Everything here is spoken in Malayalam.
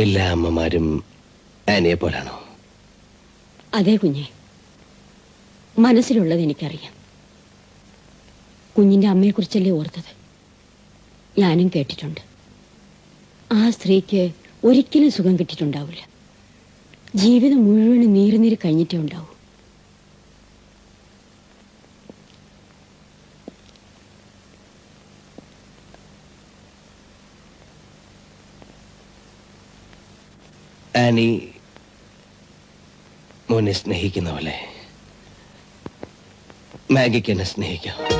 എല്ലാ അമ്മമാരും ആനിയെ പോലാണോ? അതെ കുഞ്ഞെ, മനസ്സിലുള്ളത് എനിക്കറിയാം. കുഞ്ഞിന്റെ അമ്മയെക്കുറിച്ചല്ലേ ഓർത്തത്. ഞാനും കേട്ടിട്ടുണ്ട്. ആ സ്ത്രീക്ക് ഒരിക്കലും സുഖം കിട്ടിയിട്ടുണ്ടാവില്ല. ജീവിതം മുഴുവനും നീറി കഴിഞ്ഞിട്ടേ ഉണ്ടാവൂ. ആനി മോനെ സ്നേഹിക്കുന്ന പോലെ മാഗിക്ക് എന്നെ സ്നേഹിക്കാം.